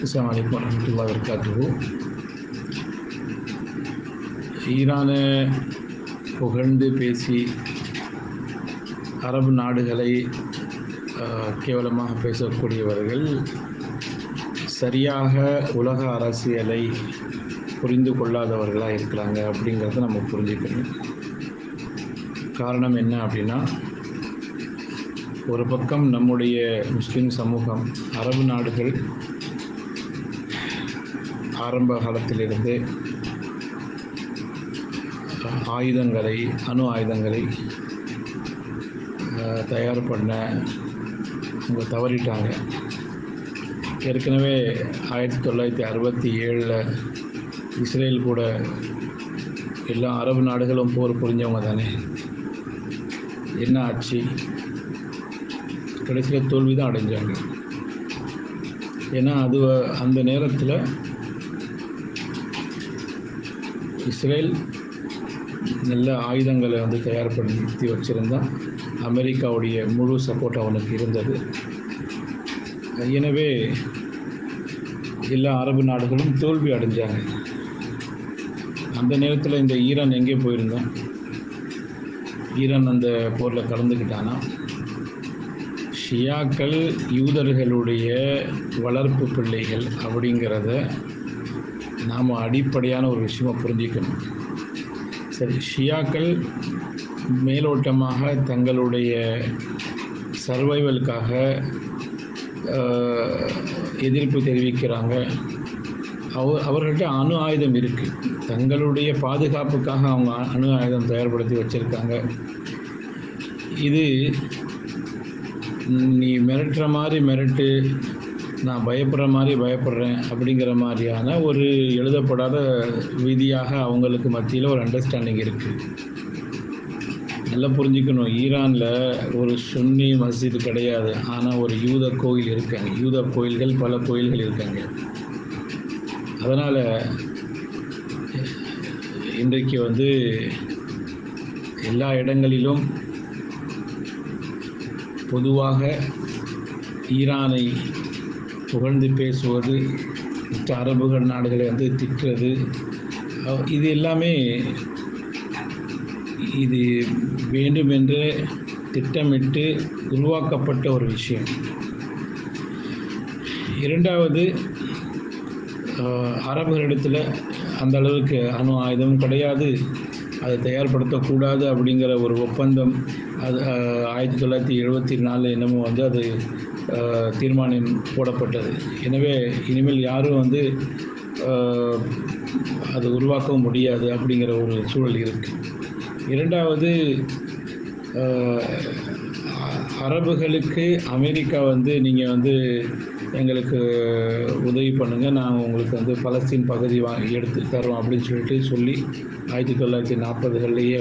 அஸ்ஸலாமு அலைக்கும் வரஹ்மத்துல்லாஹி வபரகாத்துஹு. ஈரானை புகழ்ந்து பேசி அரபு நாடுகளை கேவலமாக பேசக்கூடியவர்கள் சரியாக உலக அரசியலை புரிந்து கொள்ளாதவர்களாக இருக்கிறாங்க அப்படிங்கிறத நம்ம புரிஞ்சுக்கணும். காரணம் என்ன அப்படின்னா, ஒரு பக்கம் நம்முடைய முஸ்லிம் சமூகம் அரபு நாடுகள் ஆரம்ப காலத்திலிருந்து ஆயுதங்களை, அணு ஆயுதங்களை தயார் பண்ண அவங்க தவறிட்டாங்க. ஏற்கனவே 1967 இஸ்ரேல் கூட எல்லா அரபு நாடுகளும் போர் புரிஞ்சவங்க தானே. என்ன ஆச்சு? கடைசியில் தோல்வி தான் அடைஞ்சாங்க. ஏன்னா அந்த நேரத்தில் இஸ்ரேல் நல்ல ஆயுதங்களை தயார்படுத்தி வச்சுருந்தான். அமெரிக்காவுடைய முழு சப்போர்ட் அவனுக்கு இருந்தது. எனவே எல்லா அரபு நாடுகளும் தோல்வி அடைஞ்சாங்க. அந்த நேரத்தில் இந்த ஈரான் எங்கே போயிருந்தான்? ஈரான் அந்த போரில் கலந்துக்கிட்டானா? ஷியாக்கள் யூதர்களுடைய வளர்ப்பு பிள்ளைகள் அப்படிங்கிறத நாம் அடிப்படையான ஒரு விஷயமாக புரிஞ்சிக்கணும். சரி, ஷியாக்கள் மேலோட்டமாக தங்களுடைய சர்வைவலுக்காக எதிர்ப்பு தெரிவிக்கிறாங்க. அவர்கள்ட்ட அணு ஆயுதம் இருக்குது. தங்களுடைய பாதுகாப்புக்காக அவங்க அணு ஆயுதம் தயார்படுத்தி வச்சுருக்காங்க. இது நீ மிரட்டுற மாதிரி மிரட்டு, நான் பயப்படுற மாதிரி பயப்படுறேன் அப்படிங்கிற மாதிரியான ஒரு எழுதப்படாத விதியாக அவங்களுக்கு மத்தியில் ஒரு அண்டர்ஸ்டாண்டிங் இருக்குது. நல்லா புரிஞ்சுக்கணும், ஈரானில் ஒரு சுன்னி மஸ்ஜித் கிடையாது, ஆனால் ஒரு யூத கோயில் இருக்காங்க. யூத கோயில்கள் பல கோயில்கள் இருக்காங்க. அதனால் இன்றைக்கு எல்லா இடங்களிலும் பொதுவாக ஈரானை புகழ்ந்து பேசுவது, மற்ற அரபுகள் நாடுகளை திட்டுறது, இது எல்லாமே இது வேண்டுமென்றே திட்டமிட்டு உருவாக்கப்பட்ட ஒரு விஷயம். இரண்டாவது, அரபுகளிடத்தில் அந்த அளவுக்கு அணு ஆயுதம் கிடையாது, அதை தயார்படுத்தக்கூடாது அப்படிங்கிற ஒரு ஒப்பந்தம் அது 1974 என்னமோ அது தீர்மானம் போடப்பட்டது. எனவே இனிமேல் யாரும் அது உருவாக்கவும் முடியாது அப்படிங்கிற ஒரு சூழல் இருக்குது. இரண்டாவது, அரபுகளுக்கு அமெரிக்கா நீங்கள் எங்களுக்கு உதவி பண்ணுங்கள், நாங்கள் உங்களுக்கு பலஸ்தீன் பகுதி எடுத்து தரோம் அப்படின்னு சொல்லி 1940களிலேயே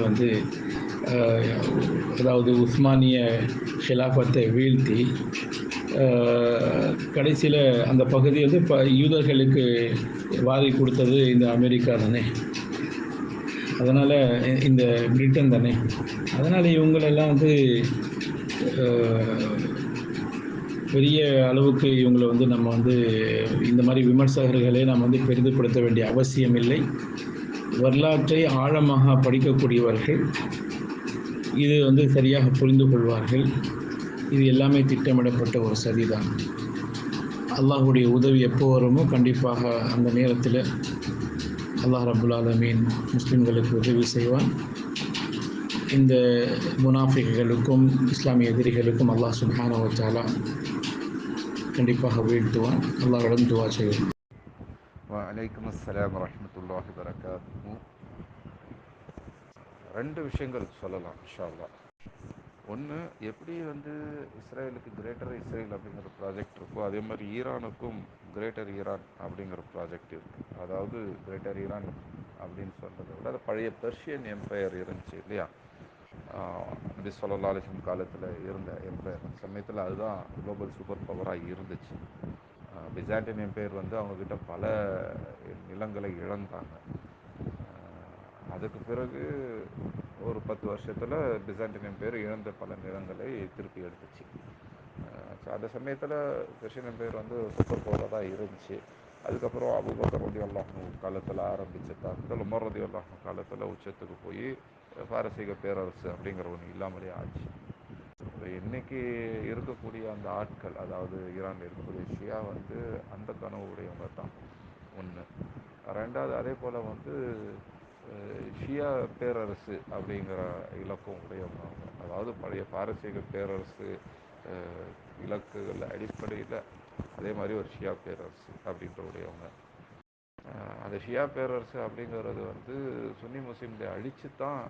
அதாவது உஸ்மானிய ஹிலாஃபத்தை வீழ்த்தி கடைசியில் அந்த பகுதி இப்போ யூதர்களுக்கு வாரி கொடுத்தது இந்த அமெரிக்கா தானே. அதனால் இந்த பிரிட்டன் தானே. அதனால் இவங்களெல்லாம் பெரிய அளவுக்கு இவங்களை நம்ம இந்த மாதிரி விமர்சகர்களை நாம் பெரிதுபடுத்த வேண்டிய அவசியம் இல்லை. வரலாற்றை ஆழமாக படிக்கக்கூடியவர்கள் இது சரியாக புரிந்து கொள்வார்கள். இது எல்லாமே திட்டமிடப்பட்ட ஒரு சதிதான். அல்லாஹுடைய உதவி எப்போ வருமோ கண்டிப்பாக அந்த நேரத்தில் அல்லாஹ் ரப்புல் ஆலமீன் முஸ்லிம்களுக்கு உதவி செய்வான். இந்த முனாஃபிக்குகளுக்கும் இஸ்லாமிய எதிரிகளுக்கும் அல்லாஹ் சுப்ஹானஹு வ தஆலா கண்டிப்பாக வீழ்த்துவான். அல்லாஹ்விடம் துஆ செய்வோம். வலைக்கும் அஸ்ஸலாம் வரஹ்மத்துல்லாஹி வபரகாத்துஹு. ரெண்டு விஷயங்கள் சொல்லலாம் இன்ஷா அல்லாஹ். ஒன்று, எப்படி இஸ்ரேலுக்கு கிரேட்டர் இஸ்ரேல் அப்படிங்கிற ப்ராஜெக்ட் இருக்கோ, அதே மாதிரி ஈரானுக்கும் கிரேட்டர் ஈரான் அப்படிங்கிற ப்ராஜெக்ட் இருக்குது. அதாவது கிரேட்டர் ஈரான் அப்படின்னு சொல்கிறத விட அது பழைய பெர்ஷியன் எம்பையர் இருந்துச்சு இல்லையா, நபி ஸல்லல்லாஹு அலைஹி வஸல்லம் காலத்தில் இருந்த எம்பையர். சமயத்தில் அதுதான் குளோபல் சூப்பர் பவராக இருந்துச்சு. பிசாண்டியன் எம்பையர் அவங்கக்கிட்ட பல நிலங்களை இழந்தாங்க. அதுக்கு பிறகு ஒரு 10 வருஷத்தில் பிசாண்டியன் எம்பையர் இழந்த பல நிலங்களை திருப்பி எடுத்துச்சு. ஸோ அந்த சமயத்தில் கிறிஸ்டின் எம்பையர் வந்து சூப்பர் பவராக தான் இருந்துச்சு. அதுக்கப்புறம் அபூபக்கர் ரலியல்லாஹு அன்ஹு காலத்தில் ஆரம்பித்த தாக்குதல் உமர் ரலியல்லாஹு அன்ஹு காலத்தில் உச்சத்துக்கு போய் பாரசீக பேரரசு அப்படிங்கிற ஒன்று இல்லாமலே ஆச்சு. இப்போ இன்னைக்கு இருக்கக்கூடிய அந்த ஆட்கள், அதாவது ஈரானில் இருக்கக்கூடிய ஷியா வந்து அந்த கனவு உடையவங்க தான் ஒன்று. ரெண்டாவது அதே போல் வந்து ஷியா பேரரசு அப்படிங்கிற இலக்கம் உடையவங்க அவங்க. அதாவது பழைய பாரசீக பேரரசு இலக்குகள் அடிப்படையில் அதே மாதிரி ஒரு ஷியா பேரரசு அப்படின்ற உடையவங்க. அந்த ஷியா பேரரசு அப்படிங்கிறது வந்து சுன்னி முஸ்லீம்களை அழித்து தான்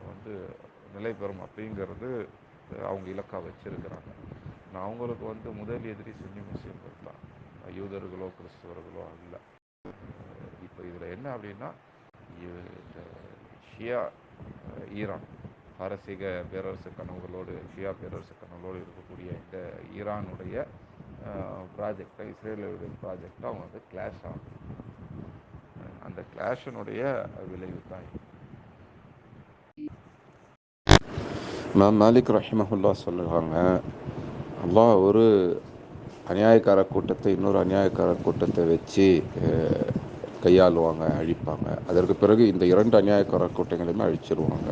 வந்து நிலை பெறும் அப்படிங்கிறது அவங்க இலக்காக வச்சுருக்கிறாங்க. நான் அவங்களுக்கு வந்து முதல் எதிரி சுன்னி முஸ்லீம்கள் தான், யூதர்களோ கிறிஸ்தவர்களோ அல்ல. இப்போ இதில் என்ன அப்படின்னா, இந்த ஷியா ஈரான் பாரசீக பேரரசு கனவுகளோடு ஷியா பேரரசு கனவுகளோடு இருக்கக்கூடிய இந்த ஈரானுடைய ப்ராஜெக்டை, இஸ்ரேலுடைய ப்ராஜெக்டை அவங்க வந்து கிளாஷ் ஆகும். அந்த கிளாஷனுடைய விளைவு தான் இமாம் மாலிக் ரஹிமஹுல்லா சொல்லுவாங்க, அல்லாஹ் ஒரு அநியாயக்கார கூட்டத்தை இன்னொரு அநியாயக்கார கூட்டத்தை வச்சு கையாளுவாங்க, அழிப்பாங்க. அதற்கு பிறகு இந்த 2 அநியாயக்கார கூட்டங்களையுமே அழிச்சிருவாங்க.